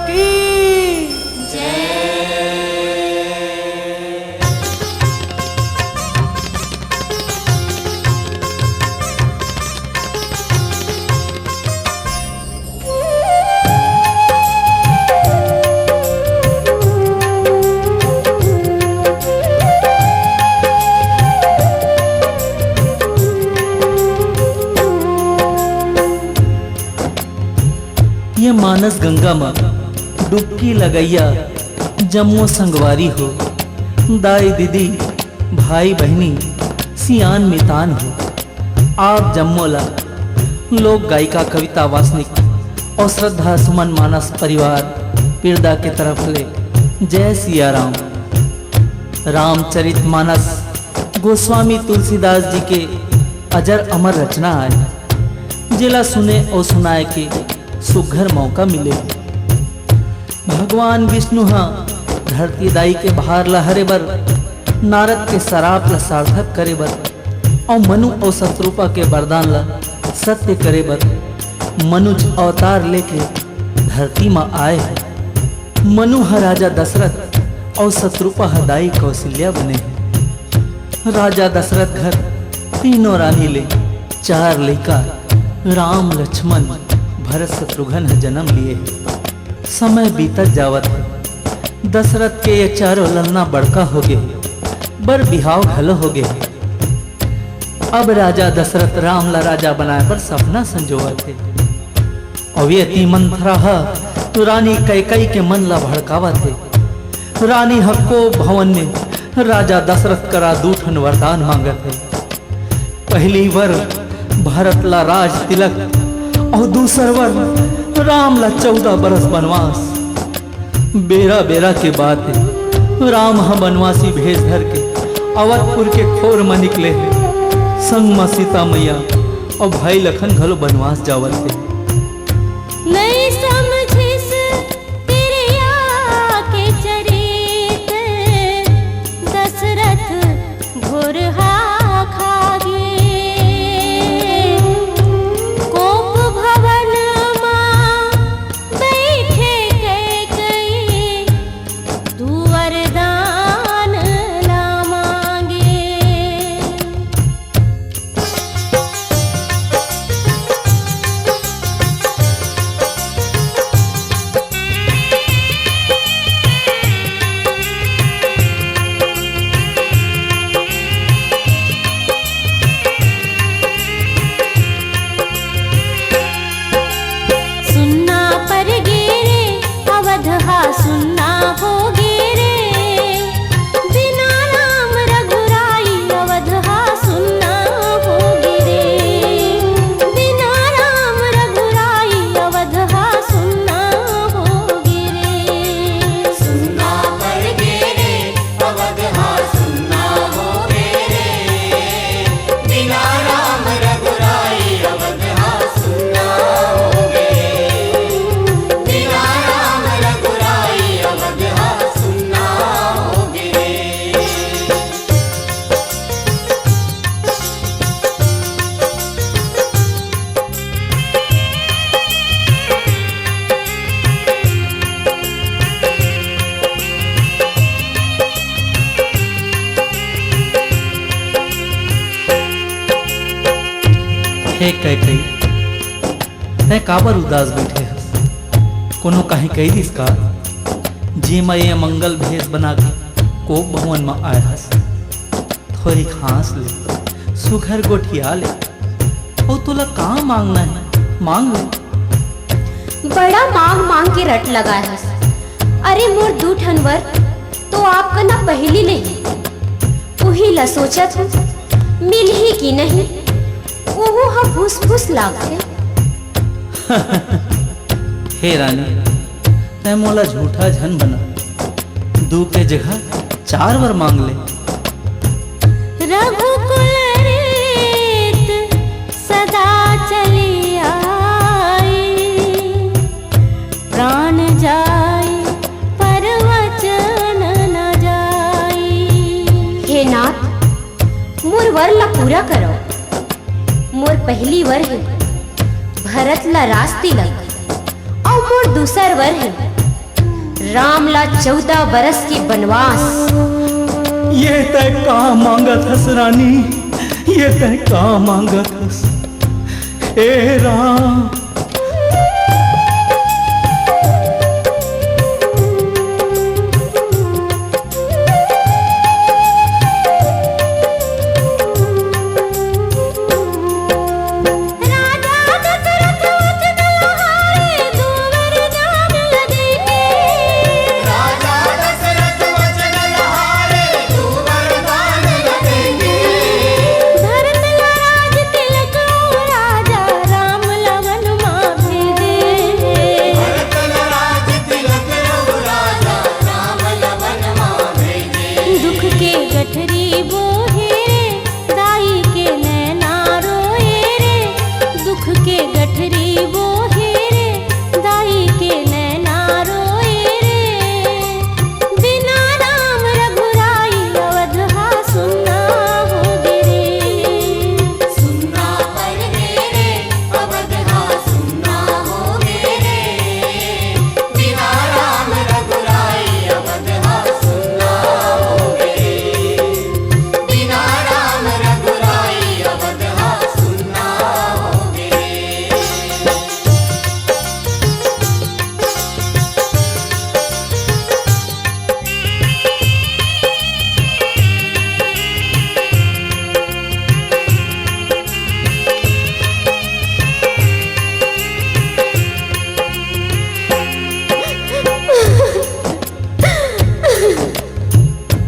की ये मानस गंगा माँ डुबकी लगैया जम्मो संगवारी हो, दाई दीदी भाई बहनी सियान मितान हो। आप जम्मोला लोक गायिका कविता वासनिक और श्रद्धा सुमन मानस परिवार पिरदा के तरफ ले जय सिया राम। रामचरित मानस गोस्वामी तुलसीदास जी के अजर अमर रचना है, जिला सुने और सुनाए के सुघर मौका मिले। भगवान विष्णु हाँ धरती दाई के बाहर लहरे बर, नारद के सराप ला सार्थक करे बर और मनु और शत्रुपा के वरदान ला सत्य करे बर मनुज अवतार लेके धरती में आए हैं। मनु हा राजा दशरथ और शत्रुपा हा दाई कौशल्या बने हैं। राजा दशरथ घर तीनों रानी ले 4 लड़का राम लक्ष्मण भरत शत्रुघ्न जन्म लिए। समय बीतत जावत है, दशरथ के ये 4 ललना बड़का हो गए, बर बिहाव घलो हो गए। अब राजा दशरथ राम ला राजा बनाए पर सपना संजोआ थे। और ये मंथरा तो रानी कैकई के मन ला भड़कावा थे। रानी हक्को भवन में राजा दशरथ करा 2 वरदान मांगत है। पहली वर भरत ला राज तिलक और दूसर वर राम ला 14 बरस बनवास। बेरा बेरा के बात है, राम हम बनवासी भेष धर के अवधपुर के खोर में निकले हैं। संग मां सीता मैया और भाई लखन घलो बनवास जावत थे। नहीं समझिस तेरे आके चरित, दशरथ घोरहा खागे। कोप भवन मां बैठे कैकई, तू वरदान ला मांगे। सुनना पर गेरे अवध हा सुनना हो गेरे, बिना राम रघुराई अवध हा सुनना हो गेरे। बिना राम रघुराई अवध हा सुनना हो गेरे। सुनना पर गेरे अवध हा सुनना हो गेरे, बिना राम रघुराई अवध हा सुनना हो गेरे। बिना राम रघुराई अवध हा सुनना हो गेरे। हे कैकई तै काबर उदास बैठे हस? कोनो काहे कही दिस का जे मैं ये मंगल भेष बना के कोप भवन में आए हस। थोड़ी खांस ले, सुघर गोठिया ले, और तुला कहाँ मांगना है मांग ले। बड़ा मांग मांग के रट लगाए हस। अरे मोर 2 ठनवर तो आपका ना पहली नहीं, वही ला सोचत हूँ मिल ही की नहीं। ओहो हा फूस फूस लागते। हे रानी तै मोला झूठा झन बना, 2 के जगह 4 बार मांग ले। रघुकुल रीत सदा चली आई, प्राण जाई पर वचन न जाई। हे नाथ मोर वर ला पूरा करो। मोर पहली वर है भरत ला राज तिलक और मोर दूसर वर है रामला 14 बरस की बनवास। ये तय का मांगत हस रानी, ये तय का मांगत हस ए राम।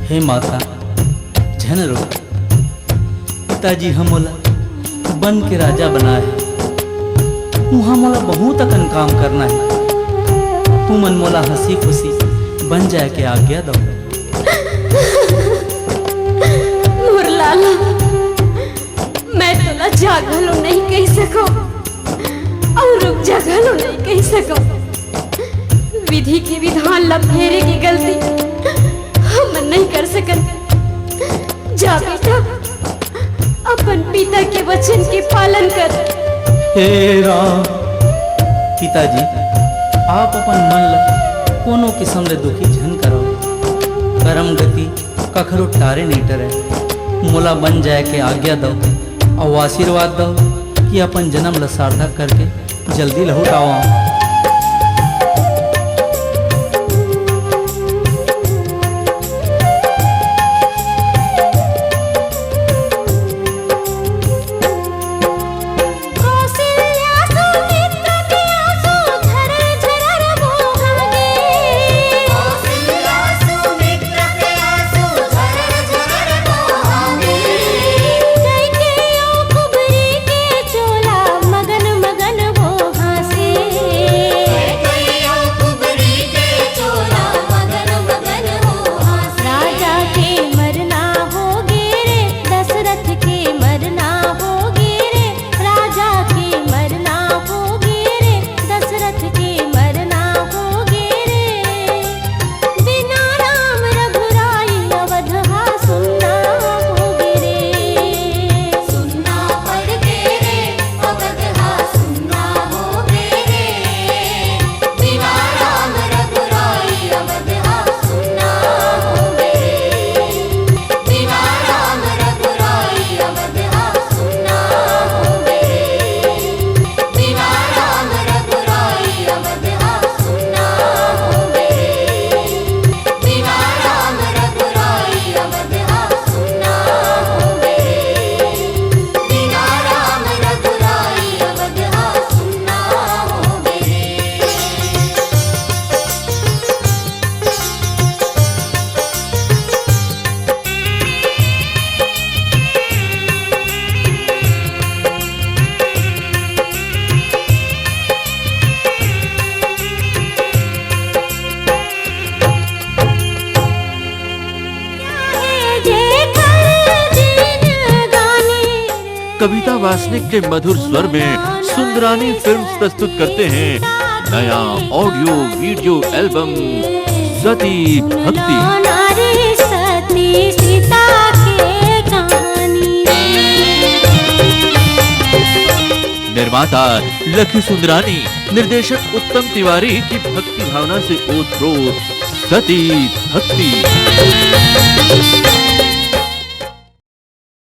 हे माता झन रो, पिताजी हमोला बन के राजा बना है, वहाँ मोला बहुत अकन काम करना है। तू मन मोला हंसी खुशी बन जाए के आज्ञा दो। मोर लाला, मैं तोला जागलो नहीं कह सको और रुक जागलो नहीं कह सको। विधि के विधान ला फेरे की गलती हम नहीं कर सकत। जा बेटा, अपन पिता के वचन के पालन कर। हे राम। पिताजी आप अपन मन ला कोनो किस्म ले दुखी झन करो। करम गति कखरो टारे नहीं टरे। मोला बन जाए के आज्ञा दो और आशीर्वाद दो कि अपन जन्म ला सार्थक करके जल्दी लौट आओ। कविता वासनिक के मधुर स्वर में सुंदरानी फिल्म्स प्रस्तुत करते हैं नया ऑडियो वीडियो एल्बम सती भक्ति। निर्माता लखी सुंदरानी, निर्देशक उत्तम तिवारी की भक्ति भावना से ओतप्रोत सती भक्ति।